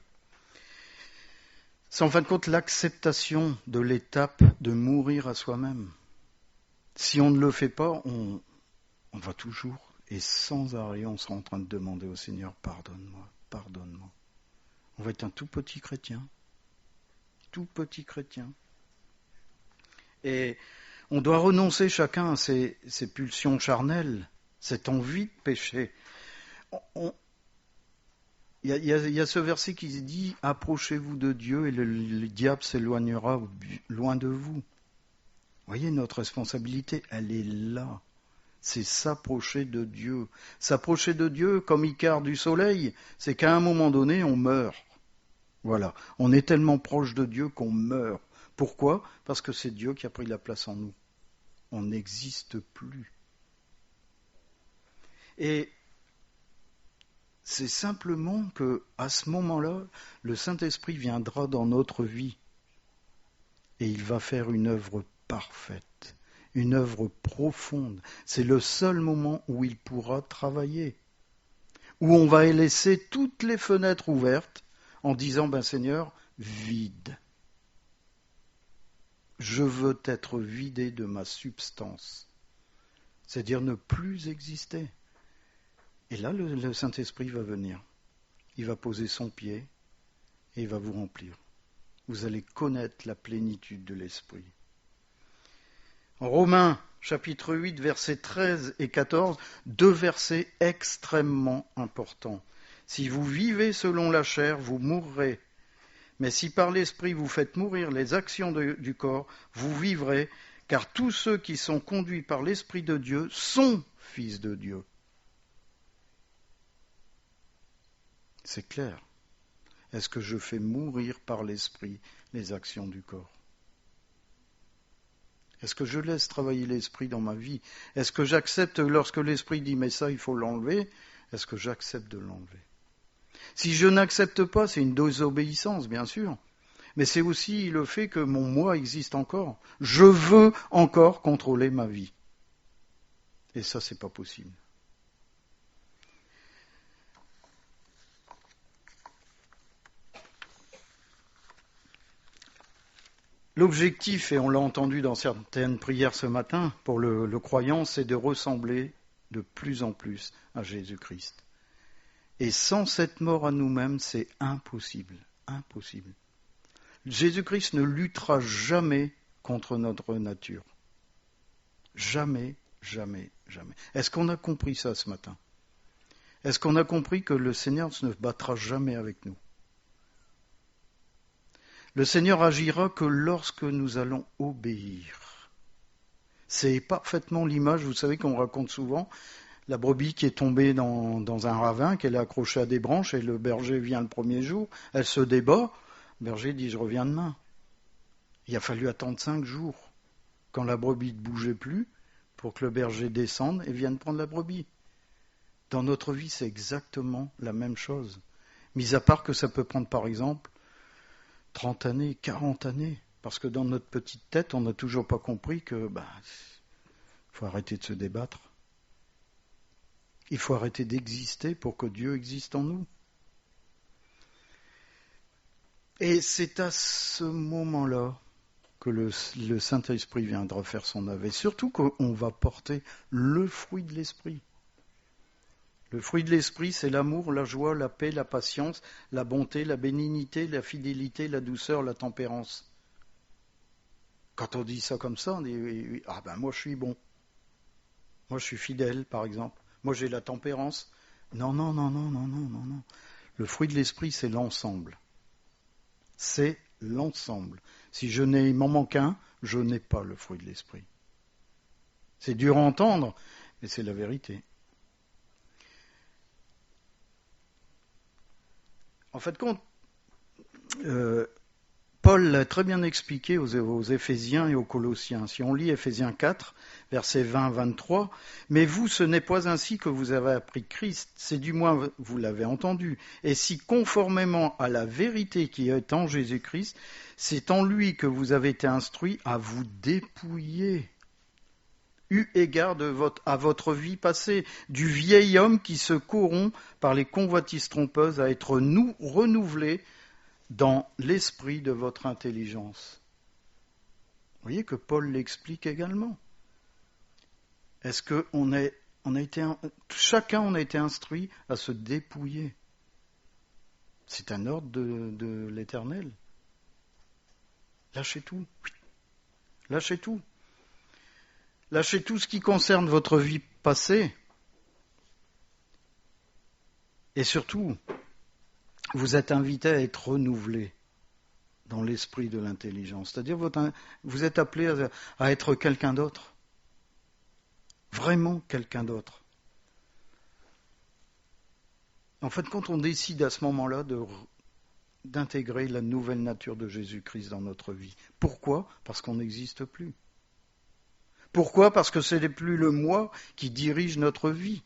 C'est en fin de compte l'acceptation de l'étape de mourir à soi-même. Si on ne le fait pas, on va toujours et sans arrêt, on sera en train de demander au Seigneur, pardonne-moi, pardonne-moi. On va être un tout petit chrétien. Tout petit chrétien. Et on doit renoncer chacun à ces pulsions charnelles, cette envie de pécher. Il y a ce verset qui dit « Approchez-vous de Dieu et le diable s'éloignera loin de vous ». Vous voyez, notre responsabilité, elle est là. C'est s'approcher de Dieu. S'approcher de Dieu comme Icare du soleil, c'est qu'à un moment donné, on meurt. Voilà, on est tellement proche de Dieu qu'on meurt. Pourquoi ? Parce que c'est Dieu qui a pris la place en nous. On n'existe plus. Et c'est simplement que, à ce moment-là, le Saint-Esprit viendra dans notre vie et il va faire une œuvre parfaite, une œuvre profonde. C'est le seul moment où il pourra travailler, où on va laisser toutes les fenêtres ouvertes en disant, ben Seigneur, vide. Je veux être vidé de ma substance, c'est-à-dire ne plus exister. Et là, le Saint-Esprit va venir. Il va poser son pied et il va vous remplir. Vous allez connaître la plénitude de l'Esprit. En Romains, chapitre 8, versets 13 et 14, 2 versets extrêmement importants. Si vous vivez selon la chair, vous mourrez. Mais si par l'Esprit vous faites mourir les actions du corps, vous vivrez, car tous ceux qui sont conduits par l'Esprit de Dieu sont fils de Dieu. C'est clair. Est-ce que je fais mourir par l'esprit les actions du corps? Est-ce que je laisse travailler l'esprit dans ma vie? Est-ce que j'accepte, lorsque l'esprit dit mais ça il faut l'enlever, est-ce que j'accepte de l'enlever? Si je n'accepte pas, c'est une désobéissance bien sûr, mais c'est aussi le fait que mon moi existe encore. Je veux encore contrôler ma vie. Et ça, c'est pas possible. L'objectif, et on l'a entendu dans certaines prières ce matin, pour le croyant, c'est de ressembler de plus en plus à Jésus-Christ. Et sans cette mort à nous-mêmes, c'est impossible. Impossible. Jésus-Christ ne luttera jamais contre notre nature. Jamais, jamais, jamais. Est-ce qu'on a compris ça ce matin? Est-ce qu'on a compris que le Seigneur ne se battra jamais avec nous? Le Seigneur agira que lorsque nous allons obéir. C'est parfaitement l'image, vous savez, qu'on raconte souvent, la brebis qui est tombée dans un ravin, qu'elle est accrochée à des branches, et le berger vient le premier jour, elle se débat, le berger dit « je reviens demain ». Il a fallu attendre 5 jours, quand la brebis ne bougeait plus, pour que le berger descende et vienne prendre la brebis. Dans notre vie, c'est exactement la même chose. Mis à part que ça peut prendre, par exemple, 30 années, 40 années. Parce que dans notre petite tête, on n'a toujours pas compris que faut arrêter de se débattre. Il faut arrêter d'exister pour que Dieu existe en nous. Et c'est à ce moment-là que le Saint-Esprit viendra faire son œuvre. Et surtout qu'on va porter le fruit de l'Esprit. Le fruit de l'Esprit, c'est l'amour, la joie, la paix, la patience, la bonté, la bénignité, la fidélité, la douceur, la tempérance. Quand on dit ça comme ça, on dit « Ah ben moi je suis bon. Moi je suis fidèle, par exemple. Moi j'ai la tempérance. » Non, non, non, non, non, non, non, non. Le fruit de l'Esprit, c'est l'ensemble. C'est l'ensemble. Si il m'en manque un, je n'ai pas le fruit de l'Esprit. C'est dur à entendre, mais c'est la vérité. En fait, Paul l'a très bien expliqué aux Éphésiens et aux Colossiens. Si on lit Éphésiens 4, versets 20-23, « Mais vous, ce n'est pas ainsi que vous avez appris Christ, c'est du moins vous l'avez entendu. Et si conformément à la vérité qui est en Jésus-Christ, c'est en lui que vous avez été instruits à vous dépouiller, eu égard à votre vie passée, du vieil homme qui se corrompt par les convoitises trompeuses à être renouvelé dans l'esprit de votre intelligence. » Vous voyez que Paul l'explique également. Est-ce que chacun on a été instruit à se dépouiller? C'est un ordre de l'Éternel. Lâchez tout. Lâchez tout. Lâchez tout ce qui concerne votre vie passée. Et surtout, vous êtes invité à être renouvelé dans l'esprit de l'intelligence. C'est-à-dire, vous êtes appelé à être quelqu'un d'autre. Vraiment quelqu'un d'autre. En fait, quand on décide à ce moment-là d'intégrer la nouvelle nature de Jésus-Christ dans notre vie. Pourquoi? Parce qu'on n'existe plus. Pourquoi? Parce que ce n'est plus le moi qui dirige notre vie.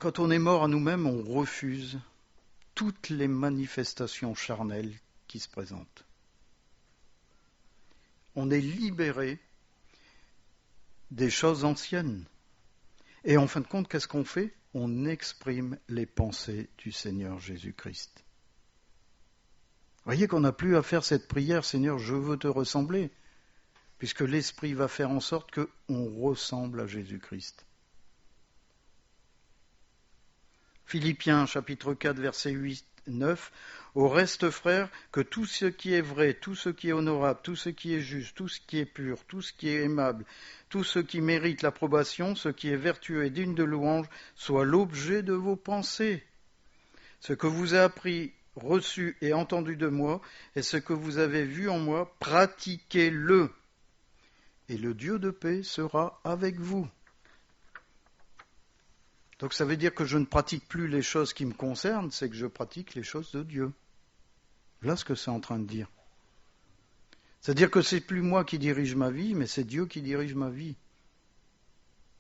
Quand on est mort à nous-mêmes, on refuse toutes les manifestations charnelles qui se présentent. On est libéré des choses anciennes. Et en fin de compte, qu'est-ce qu'on fait? On exprime les pensées du Seigneur Jésus-Christ. Vous voyez qu'on n'a plus à faire cette prière, Seigneur, je veux te ressembler, puisque l'Esprit va faire en sorte qu'on ressemble à Jésus-Christ. Philippiens, chapitre 4, versets 8-9. « Au reste, frères, que tout ce qui est vrai, tout ce qui est honorable, tout ce qui est juste, tout ce qui est pur, tout ce qui est aimable, tout ce qui mérite l'approbation, ce qui est vertueux et digne de louange, soit l'objet de vos pensées. Ce que vous avez appris, reçu et entendu de moi, et ce que vous avez vu en moi, pratiquez-le. Et le Dieu de paix sera avec vous. » Donc ça veut dire que je ne pratique plus les choses qui me concernent, c'est que je pratique les choses de Dieu. Voilà ce que c'est en train de dire. C'est-à-dire que c'est plus moi qui dirige ma vie, mais c'est Dieu qui dirige ma vie.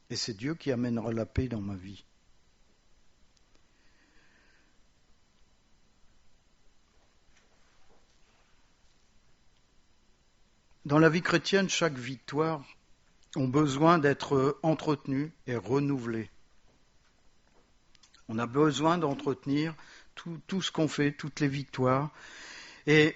Et c'est Dieu qui amènera la paix dans ma vie. Dans la vie chrétienne, chaque victoire a besoin d'être entretenue et renouvelée. On a besoin d'entretenir tout ce qu'on fait, toutes les victoires. Et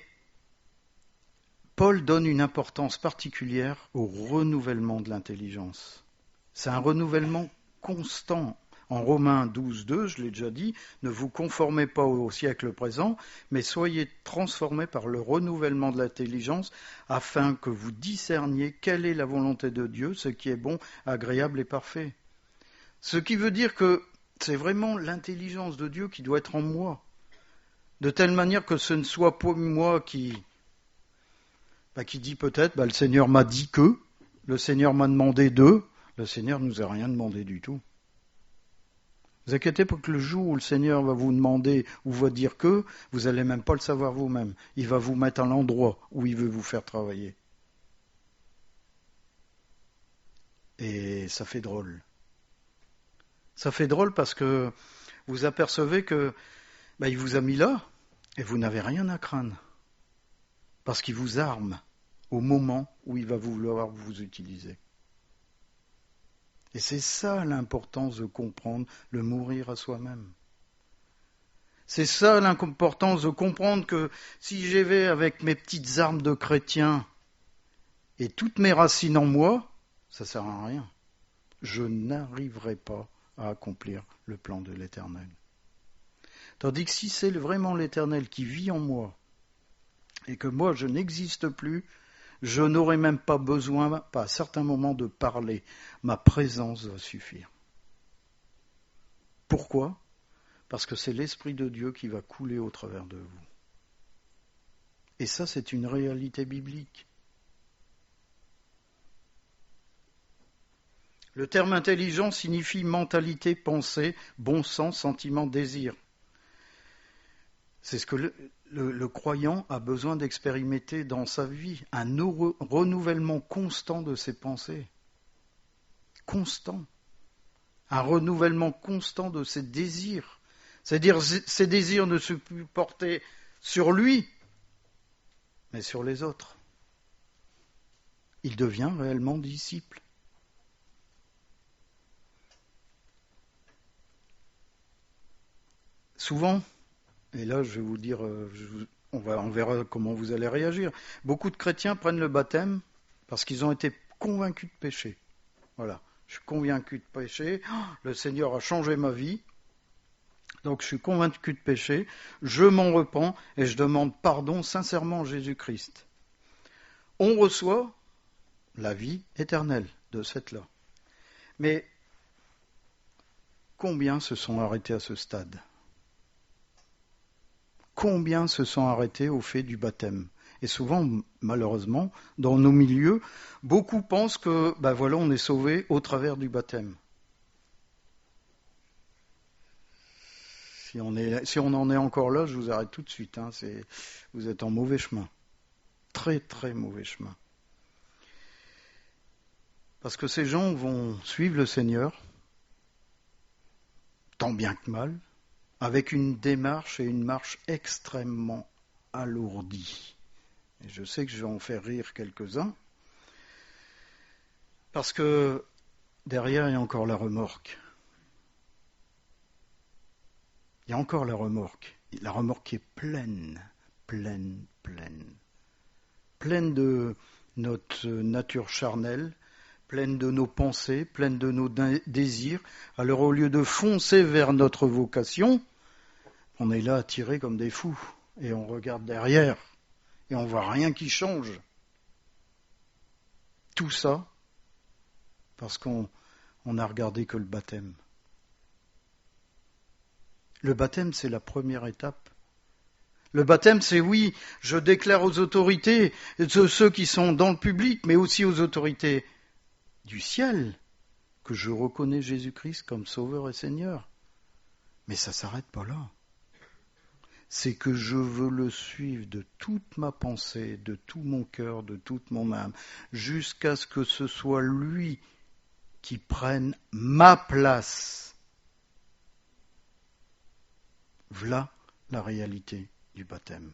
Paul donne une importance particulière au renouvellement de l'intelligence. C'est un renouvellement constant. En Romains 12, 2, je l'ai déjà dit, ne vous conformez pas au siècle présent, mais soyez transformés par le renouvellement de l'intelligence, afin que vous discerniez quelle est la volonté de Dieu, ce qui est bon, agréable et parfait. Ce qui veut dire que c'est vraiment l'intelligence de Dieu qui doit être en moi, de telle manière que ce ne soit pas moi qui dit peut-être, le Seigneur m'a dit que, le Seigneur m'a demandé de, le Seigneur ne nous a rien demandé du tout. Ne vous inquiétez pas que le jour où le Seigneur va vous demander ou va dire que, vous n'allez même pas le savoir vous-même. Il va vous mettre à l'endroit où il veut vous faire travailler. Et ça fait drôle. Ça fait drôle parce que vous apercevez que il vous a mis là et vous n'avez rien à craindre. Parce qu'il vous arme au moment où il va vouloir vous utiliser. Et c'est ça l'importance de comprendre le mourir à soi-même. C'est ça l'importance de comprendre que si j'y vais avec mes petites armes de chrétien et toutes mes racines en moi, ça ne sert à rien. Je n'arriverai pas à accomplir le plan de l'Éternel. Tandis que si c'est vraiment l'Éternel qui vit en moi et que moi je n'existe plus, je n'aurai même pas besoin, à certains moments, de parler. Ma présence va suffire. Pourquoi ? Parce que c'est l'Esprit de Dieu qui va couler au travers de vous. Et ça, c'est une réalité biblique. Le terme intelligence signifie mentalité, pensée, bon sens, sentiment, désir. C'est ce que le croyant a besoin d'expérimenter dans sa vie, un renouvellement constant de ses pensées. Constant. Un renouvellement constant de ses désirs. C'est-à-dire, ses désirs ne se plus porter sur lui, mais sur les autres. Il devient réellement disciple. Souvent, et là je vais vous dire, on verra comment vous allez réagir, beaucoup de chrétiens prennent le baptême parce qu'ils ont été convaincus de péché. Voilà, je suis convaincu de péché, le Seigneur a changé ma vie, donc je suis convaincu de péché, je m'en repens et je demande pardon sincèrement à Jésus-Christ. On reçoit la vie éternelle de cette là. Mais combien se sont arrêtés à ce stade ? Combien se sont arrêtés au fait du baptême ? Et souvent, malheureusement, dans nos milieux, beaucoup pensent que, on est sauvé au travers du baptême. Si on en est encore là, je vous arrête tout de suite. Vous êtes en mauvais chemin. Très, très mauvais chemin. Parce que ces gens vont suivre le Seigneur, tant bien que mal, avec une démarche et une marche extrêmement alourdie. Et je sais que je vais en faire rire quelques-uns, parce que derrière, il y a encore la remorque. Il y a encore la remorque qui est pleine de notre nature charnelle, pleine de nos pensées, pleine de nos désirs. Alors au lieu de foncer vers notre vocation, on est là attirés comme des fous et on regarde derrière et on voit rien qui change. Tout ça parce qu'on n'a regardé que le baptême. Le baptême, c'est la première étape. Le baptême, c'est oui, je déclare aux autorités, ceux qui sont dans le public, mais aussi aux autorités du ciel, que je reconnais Jésus-Christ comme Sauveur et Seigneur. Mais ça ne s'arrête pas là. C'est que je veux le suivre de toute ma pensée, de tout mon cœur, de toute mon âme, jusqu'à ce que ce soit lui qui prenne ma place. Voilà la réalité du baptême.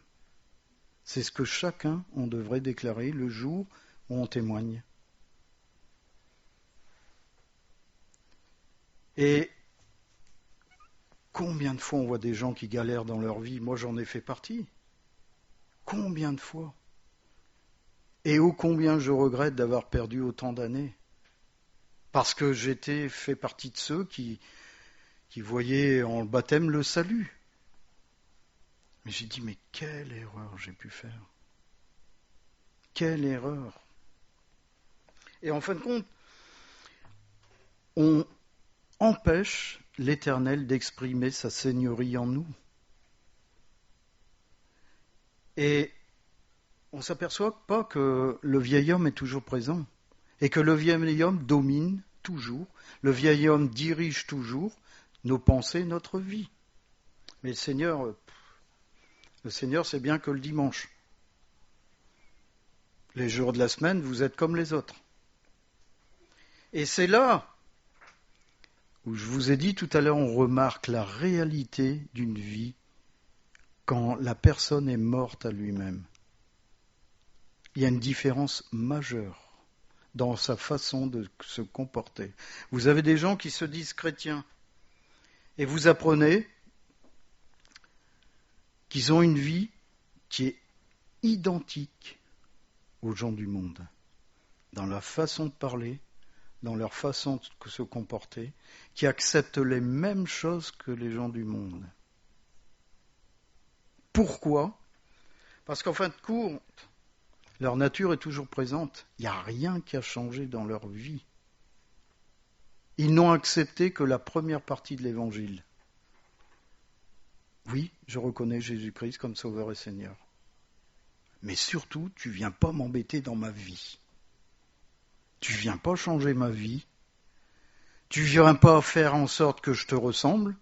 C'est ce que chacun, on devrait déclarer le jour où on témoigne. Et combien de fois on voit des gens qui galèrent dans leur vie? Moi, j'en ai fait partie. Combien de fois? Et ô combien je regrette d'avoir perdu autant d'années. Parce que j'étais fait partie de ceux qui voyaient en baptême le salut. Mais j'ai dit, mais quelle erreur j'ai pu faire. Quelle erreur. Et en fin de compte, on empêche l'Éternel d'exprimer sa seigneurie en nous. Et on ne s'aperçoit pas que le vieil homme est toujours présent et que le vieil homme domine toujours, le vieil homme dirige toujours nos pensées, notre vie. Mais le Seigneur, c'est bien que le dimanche. Les jours de la semaine, vous êtes comme les autres. Et c'est là où je vous ai dit tout à l'heure, on remarque la réalité d'une vie quand la personne est morte à lui-même. Il y a une différence majeure dans sa façon de se comporter. Vous avez des gens qui se disent chrétiens et vous apprenez qu'ils ont une vie qui est identique aux gens du monde, dans la façon de parler, dans leur façon de se comporter, qui acceptent les mêmes choses que les gens du monde. Pourquoi? Parce qu'en fin de compte, leur nature est toujours présente. Il n'y a rien qui a changé dans leur vie. Ils n'ont accepté que la première partie de l'Évangile. Oui, je reconnais Jésus-Christ comme Sauveur et Seigneur. Mais surtout, tu ne viens pas m'embêter dans ma vie. Tu ne viens pas changer ma vie. Tu ne viens pas faire en sorte que je te ressemble.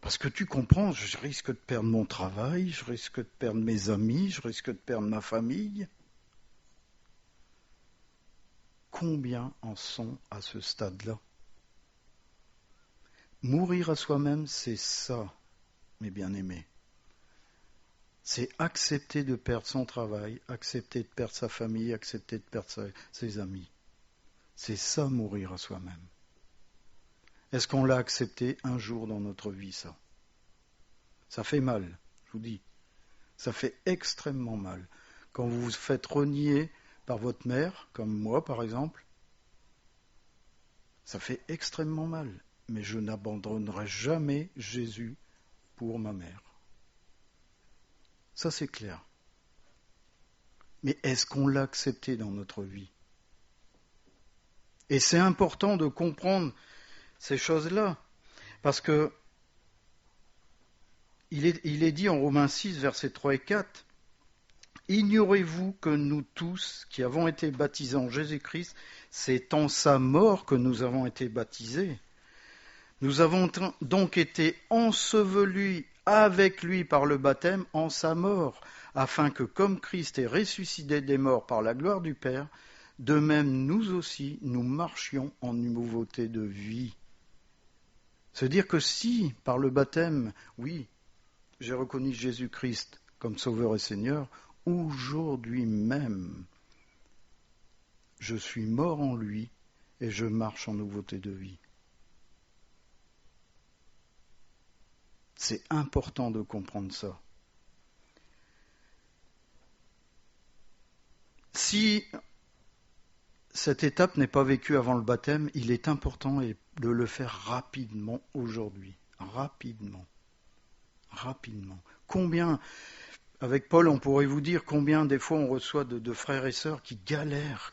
Parce que tu comprends, je risque de perdre mon travail, je risque de perdre mes amis, je risque de perdre ma famille. Combien en sont à ce stade-là? Mourir à soi-même, c'est ça, mes bien-aimés. C'est accepter de perdre son travail, accepter de perdre sa famille, accepter de perdre ses amis. C'est ça, mourir à soi-même. Est-ce qu'on l'a accepté un jour dans notre vie, ça? Ça fait mal, je vous dis. Ça fait extrêmement mal. Quand vous vous faites renier par votre mère, comme moi par exemple, ça fait extrêmement mal. Mais je n'abandonnerai jamais Jésus pour ma mère. Ça c'est clair. Mais est-ce qu'on l'a accepté dans notre vie? Et c'est important de comprendre ces choses-là, parce que il est dit en Romains 6, versets 3 et 4, « Ignorez-vous que nous tous, qui avons été baptisés en Jésus-Christ, c'est en sa mort que nous avons été baptisés. Nous avons donc été ensevelis avec lui par le baptême en sa mort, afin que, comme Christ est ressuscité des morts par la gloire du Père, de même nous aussi, nous marchions en nouveauté de vie. » C'est-à-dire que si, par le baptême, oui, j'ai reconnu Jésus-Christ comme Sauveur et Seigneur, aujourd'hui même, je suis mort en lui et je marche en nouveauté de vie. C'est important de comprendre ça. Si cette étape n'est pas vécue avant le baptême, il est important de le faire rapidement aujourd'hui. Rapidement. Combien, avec Paul, on pourrait vous dire combien des fois on reçoit de frères et sœurs qui galèrent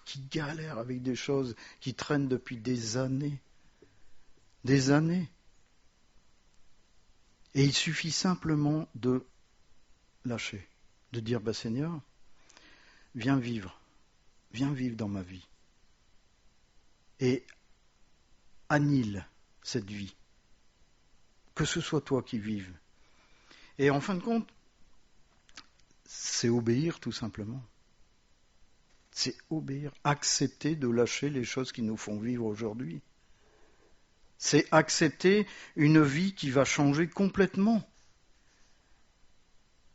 avec des choses qui traînent depuis des années. Des années. Et il suffit simplement de lâcher, de dire, Seigneur, viens vivre dans ma vie. Et annule cette vie. Que ce soit toi qui vives. Et en fin de compte, c'est obéir tout simplement. C'est obéir, accepter de lâcher les choses qui nous font vivre aujourd'hui. C'est accepter une vie qui va changer complètement.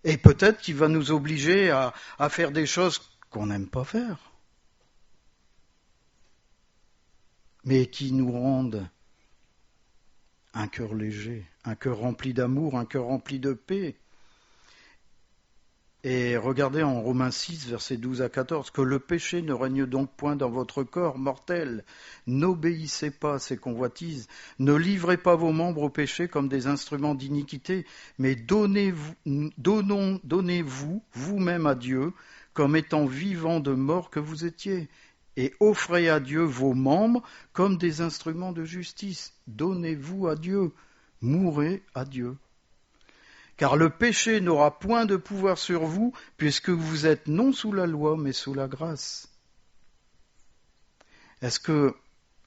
Et peut-être qui va nous obliger à faire des choses qu'on n'aime pas faire, mais qui nous rendent un cœur léger, un cœur rempli d'amour, un cœur rempli de paix. Et regardez en Romains 6, versets 12 à 14, « Que le péché ne règne donc point dans votre corps mortel. N'obéissez pas à ses convoitises. Ne livrez pas vos membres au péché comme des instruments d'iniquité, mais donnez-vous vous-même à Dieu comme étant vivants de mort que vous étiez. Et offrez à Dieu vos membres comme des instruments de justice. Donnez-vous à Dieu. Mourrez à Dieu. Car le péché n'aura point de pouvoir sur vous, puisque vous êtes non sous la loi, mais sous la grâce. » Est-ce que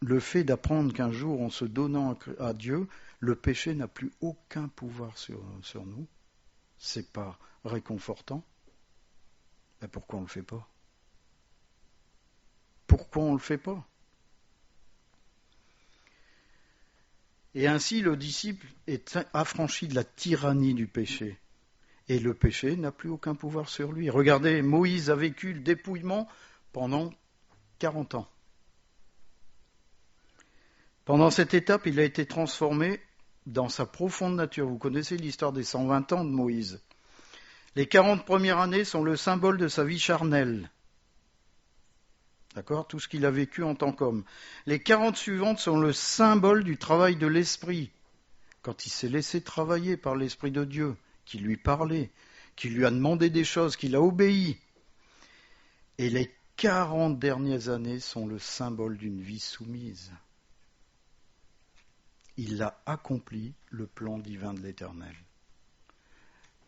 le fait d'apprendre qu'un jour, en se donnant à Dieu, le péché n'a plus aucun pouvoir sur nous, c'est pas réconfortant? Ben pourquoi on ne le fait pas? Pourquoi on ne le fait pas? Et ainsi, le disciple est affranchi de la tyrannie du péché. Et le péché n'a plus aucun pouvoir sur lui. Regardez, Moïse a vécu le dépouillement pendant 40 ans. Pendant cette étape, il a été transformé dans sa profonde nature. Vous connaissez l'histoire des 120 ans de Moïse. Les 40 premières années sont le symbole de sa vie charnelle. D'accord ? Tout ce qu'il a vécu en tant qu'homme. Les 40 suivantes sont le symbole du travail de l'esprit. Quand il s'est laissé travailler par l'Esprit de Dieu, qui lui parlait, qui lui a demandé des choses, qu'il a obéi. Et les 40 dernières années sont le symbole d'une vie soumise. Il a accompli le plan divin de l'Éternel.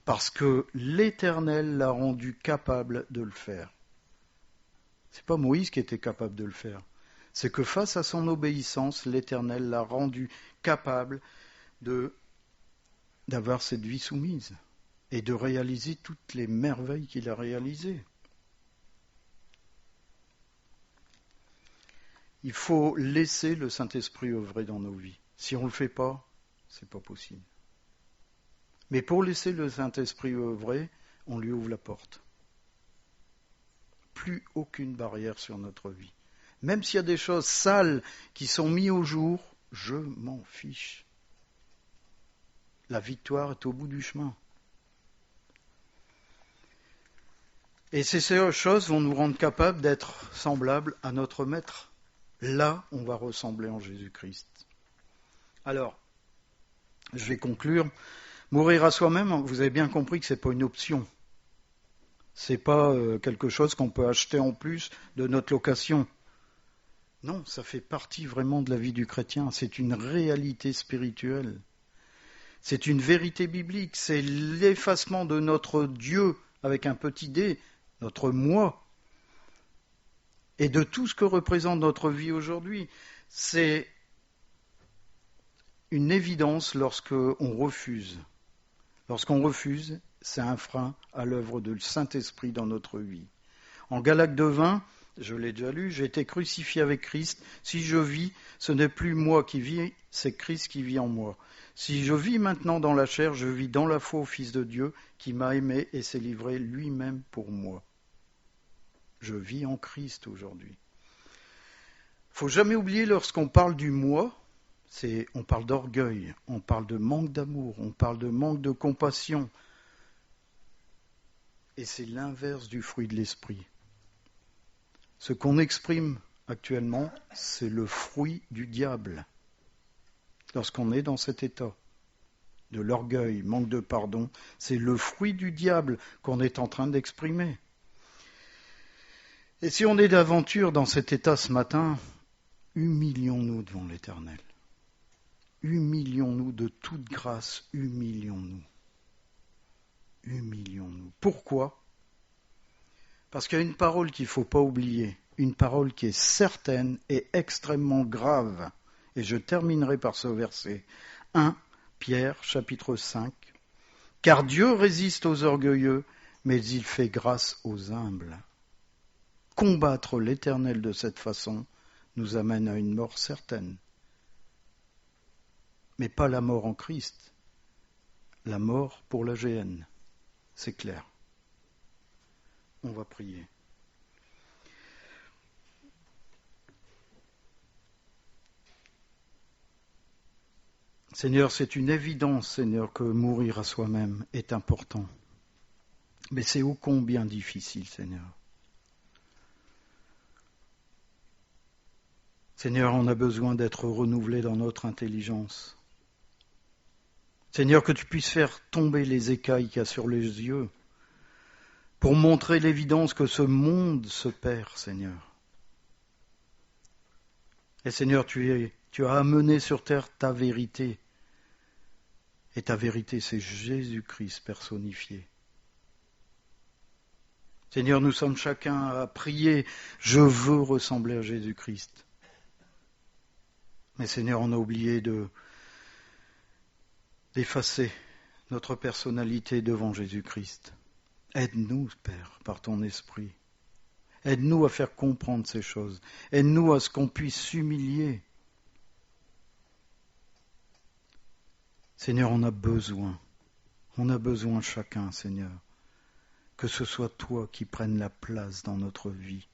Parce que l'Éternel l'a rendu capable de le faire. C'est pas Moïse qui était capable de le faire. C'est que face à son obéissance, l'Éternel l'a rendu capable d'avoir cette vie soumise et de réaliser toutes les merveilles qu'il a réalisées. Il faut laisser le Saint-Esprit œuvrer dans nos vies. Si on ne le fait pas, c'est pas possible. Mais pour laisser le Saint-Esprit œuvrer, on lui ouvre la porte. Plus aucune barrière sur notre vie. Même s'il y a des choses sales qui sont mises au jour, je m'en fiche. La victoire est au bout du chemin. Et ces choses vont nous rendre capables d'être semblables à notre Maître. Là, on va ressembler en Jésus-Christ. Alors, je vais conclure. Mourir à soi-même, vous avez bien compris que ce n'est pas une option. Ce n'est pas quelque chose qu'on peut acheter en plus de notre location. Non, ça fait partie vraiment de la vie du chrétien. C'est une réalité spirituelle. C'est une vérité biblique. C'est l'effacement de notre Dieu avec un petit d, notre moi, et de tout ce que représente notre vie aujourd'hui. C'est une évidence lorsqu'on refuse. Lorsqu'on refuse, c'est un frein à l'œuvre du Saint-Esprit dans notre vie. En Galates 2:20, je l'ai déjà lu, j'ai été crucifié avec Christ. Si je vis, ce n'est plus moi qui vis, c'est Christ qui vit en moi. Si je vis maintenant dans la chair, je vis dans la foi au Fils de Dieu qui m'a aimé et s'est livré lui-même pour moi. Je vis en Christ aujourd'hui. Il ne faut jamais oublier lorsqu'on parle du moi, on parle d'orgueil, on parle de manque d'amour, on parle de manque de compassion. Et c'est l'inverse du fruit de l'esprit. Ce qu'on exprime actuellement, c'est le fruit du diable. Lorsqu'on est dans cet état de l'orgueil, manque de pardon, c'est le fruit du diable qu'on est en train d'exprimer. Et si on est d'aventure dans cet état ce matin, humilions-nous devant l'Éternel. Humilions-nous de toute grâce, humilions-nous. Humilions-nous. Pourquoi ? Parce qu'il y a une parole qu'il ne faut pas oublier, une parole qui est certaine et extrêmement grave, Et je terminerai par ce verset. 1 Pierre, chapitre 5. Car Dieu résiste aux orgueilleux, mais il fait grâce aux humbles. Combattre l'Éternel de cette façon nous amène à une mort certaine. Mais pas la mort en Christ, la mort pour la GN. C'est clair. On va prier. Seigneur, c'est une évidence, Seigneur, que mourir à soi-même est important. Mais c'est ô combien difficile, Seigneur. Seigneur, on a besoin d'être renouvelé dans notre intelligence. Seigneur, que tu puisses faire tomber les écailles qu'il y a sur les yeux pour montrer l'évidence que ce monde se perd, Seigneur. Et Seigneur, tu as amené sur terre ta vérité. Et ta vérité, c'est Jésus-Christ personnifié. Seigneur, nous sommes chacun à prier, je veux ressembler à Jésus-Christ. Mais Seigneur, on a oublié d'effacer notre personnalité devant Jésus-Christ. Aide-nous, Père, par ton esprit. Aide-nous à faire comprendre ces choses. Aide-nous à ce qu'on puisse s'humilier. Seigneur, on a besoin chacun, Seigneur, que ce soit toi qui prennes la place dans notre vie.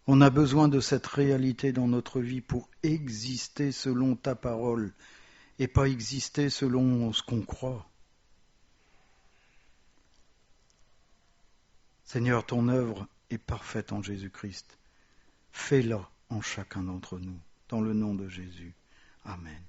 On a besoin de cette réalité dans notre vie pour exister selon ta parole et pas exister selon ce qu'on croit. Seigneur, ton œuvre est parfaite en Jésus-Christ. Fais-la en chacun d'entre nous, dans le nom de Jésus. Amen.